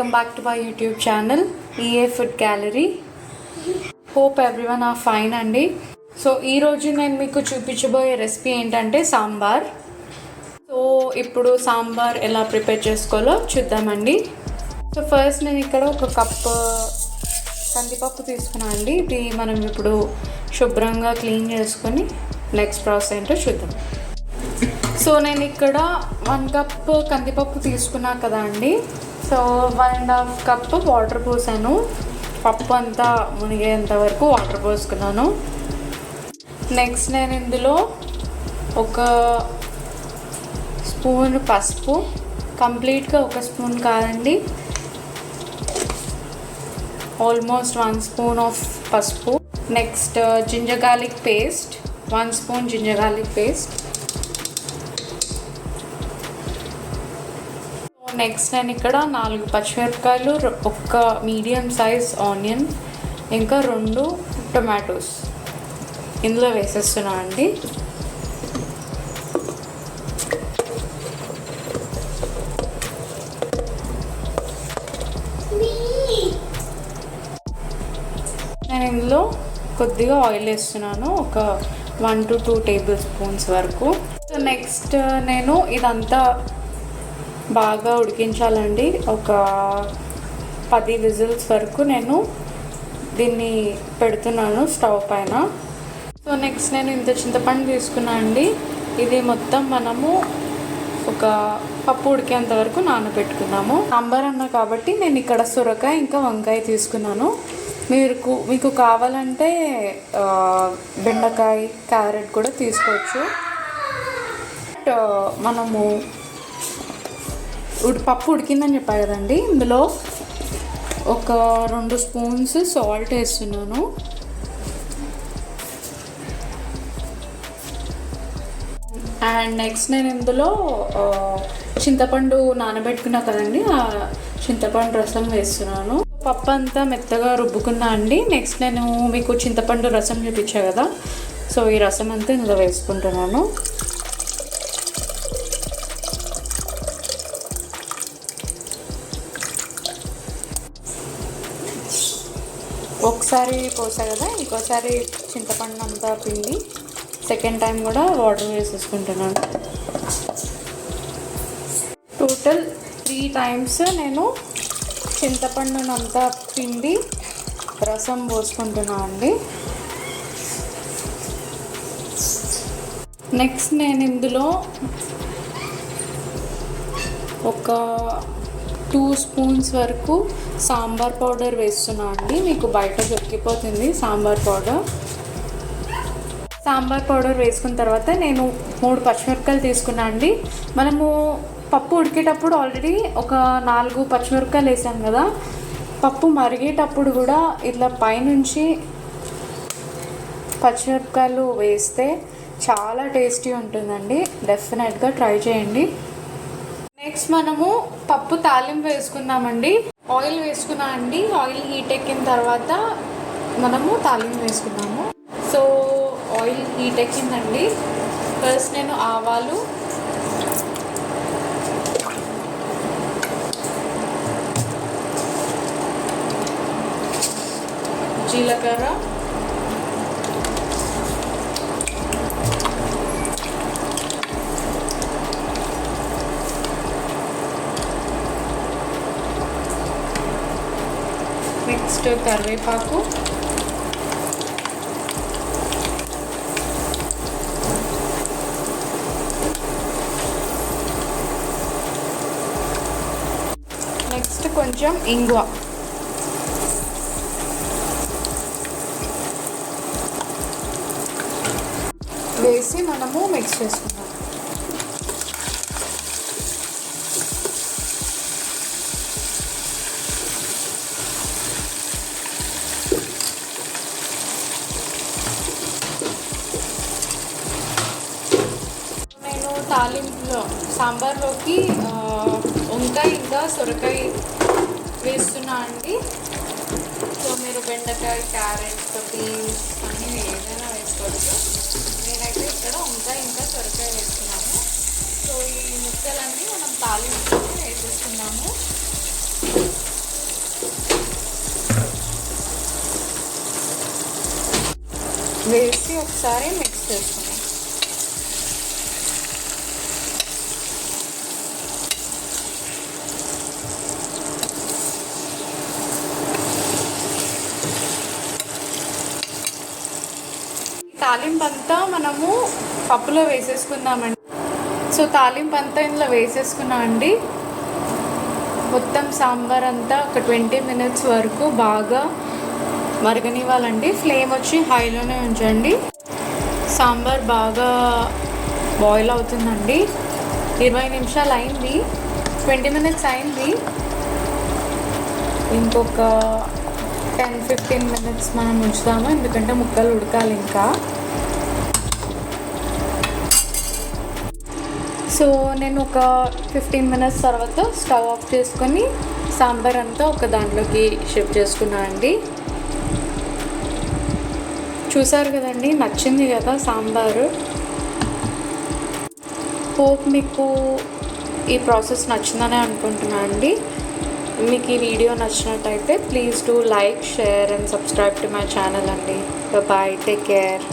welcome back to my YouTube channel EA Food Gallery. Hope everyone are fine అండి. So ఈరోజు నేను మీకు చూపించబోయే రెసిపీ ఏంటంటే సాంబార్. సో ఇప్పుడు సాంబార్ ఎలా ప్రిపేర్ చేసుకోవాలో చూద్దామండి. సో ఫస్ట్ నేను ఇక్కడ ఒక కప్పు కందిపప్పు తీసుకున్నాను అండి. ఇది మనం ఇప్పుడు శుభ్రంగా క్లీన్ చేసుకొని నెక్స్ట్ ప్రాసెస్ ఏంటో చూద్దాం. సో నేను ఇక్కడ 1 కప్ కందిపప్పు తీసుకున్నా కదా అండి. సో 1.5 కప్ వాటర్ పోసాను. పప్పు అంతా మునిగేంత వరకు వాటర్ పోసుకున్నాను. నెక్స్ట్ నేను ఇందులో ఒక స్పూన్ పసుపు, కంప్లీట్గా ఒక స్పూన్ కాదండి, ఆల్మోస్ట్ 1 స్పూన్ ఆఫ్ పసుపు. Next ginger garlic paste, 1 spoon ginger garlic paste. Next నేను ఇక్కడ 4 పచ్చిమిరపకాయలు, ఒక మీడియం సైజ్ ఆనియన్, ఇంకా 2 టొమాటోస్ ఇందులో వేసేస్తున్నా అండి. నేను ఇందులో కొద్దిగా ఆయిల్ వేస్తున్నాను, ఒక 1 to 2 టేబుల్ స్పూన్స్ వరకు. సో నెక్స్ట్ నేను ఇదంతా బాగా ఉడికించాలండి. ఒక 10 విజిల్స్ వరకు నేను దీన్ని పెడుతున్నాను స్టవ్ పైన. సో నెక్స్ట్ నేను ఇంత చింతపండు తీసుకున్నా అండి. ఇది మొత్తం మనము ఒక పప్పు ఉడికేంత వరకు నానబెట్టుకున్నాము. సాంబార్ అన్నా కాబట్టి నేను ఇక్కడ సొరకాయ ఇంకా వంకాయ తీసుకున్నాను. మీకు కావాలంటే బెండకాయ, క్యారెట్ కూడా తీసుకోవచ్చు. మనము పప్పు ఉడికిందని చెప్పాను కదండి, ఇందులో ఒక 2 స్పూన్స్ సాల్ట్ వేస్తున్నాను. అండ్ నెక్స్ట్ నేను ఇందులో చింతపండు నానబెట్టుకున్నా కదండి, ఆ చింతపండు రసం వేస్తున్నాను. పప్పు అంతా మెత్తగా రుబ్బుకున్నా అండి. నెక్స్ట్ నేను మీకు చింతపండు రసం చూపించా కదా, సో ఈ రసం అంతా ఇందులో వేసుకుంటున్నాను. ఒకసారి పోసా కదా, ఇంకోసారి చింతపండు అంతా పిండి సెకండ్ టైం కూడా వాటర్ వేసేసుకుంటున్నాను. టోటల్ 3 టైమ్స్ నేను చింతపండును అంతా పిండి రసం పోసుకుంటున్నాను అండి. నెక్స్ట్ నేను ఇందులో ఒక 2 స్పూన్స్ వరకు సాంబార్ పౌడర్ వేస్తున్నా అండి. మీకు బయట దొరికిపోతుంది సాంబార్ పౌడర్. సాంబార్ పౌడర్ వేసుకున్న తర్వాత నేను 3 పచ్చిమిరపకాయలు తీసుకున్నా అండి. మనము పప్పు ఉడికేటప్పుడు ఆల్రెడీ ఒక 4 పచ్చిమిరపకాయలు వేసాం కదా, పప్పు మరిగేటప్పుడు కూడా ఇట్లా పైనుంచి పచ్చిమిరపకాయలు వేస్తే చాలా టేస్టీ ఉంటుందండి. డెఫినెట్గా ట్రై చేయండి. నెక్స్ట్ మనము పప్పు తాలింపు వేసుకుందామండి. ఆయిల్ వేసుకున్నా అండి. ఆయిల్ హీట్ ఎక్కిన తర్వాత మనము తాలింపు వేసుకున్నాము. సో ఆయిల్ హీట్ ఎక్కిందండి. ఫస్ట్ నేను ఆవాలు, జీలకర్ర, నెక్స్ట్ కరివేపాకు, నెక్స్ట్ కొంచెం ఇంగువ, వేసి మనము మిక్స్ చేసుకుందాం. తాలింపులో సాంబార్లోకి వంకాయ ఇంకా సొరకాయ వేస్తున్నా అండి. సో మీరు బెండకాయ, క్యారెట్, బీన్స్ అన్నీ ఏదైనా వేసుకోవచ్చు. నేనైతే ఇక్కడ వంకాయ ఇంకా సొరకాయ వేస్తున్నాను. సో ఈ ముక్కలన్నీ మనం తాలింపులో వేసేస్తున్నాము. వేసి ఒకసారి మిక్స్ చేసుకున్నాం. తాలింపు అంతా మనము పప్పులో వేసేసుకుందామండి. సో తాలింపు అంతా ఇందులో వేసేసుకున్నామండి. మొత్తం సాంబార్ అంతా ఒక 20 minutes వరకు బాగా మరగనివ్వాలండి. ఫ్లేమ్ వచ్చి హైలోనే ఉంచండి. సాంబార్ బాగా బాయిల్ అవుతుందండి. 20 నిమిషాలు అయింది, 20 minutes అయింది. ఇంకొక 10-15 minutes మనం ఉంచుదాము, ఎందుకంటే ముక్కలు ఉడకాలి ఇంకా. సో నేను ఒక 15 minutes తర్వాత స్టవ్ ఆఫ్ చేసుకొని సాంబార్ అంతా ఒక దాంట్లోకి షిఫ్ట్ చేసుకున్నాను అండి. చూసారు కదండి, నచ్చింది కదా సాంబారు. హోప్ మీకు ఈ ప్రాసెస్ నచ్చిందనే అనుకుంటున్నాను అండి. మీకు ఈ వీడియో నచ్చినట్టయితే please do like, share and subscribe to my channel అండి. Bye, take care.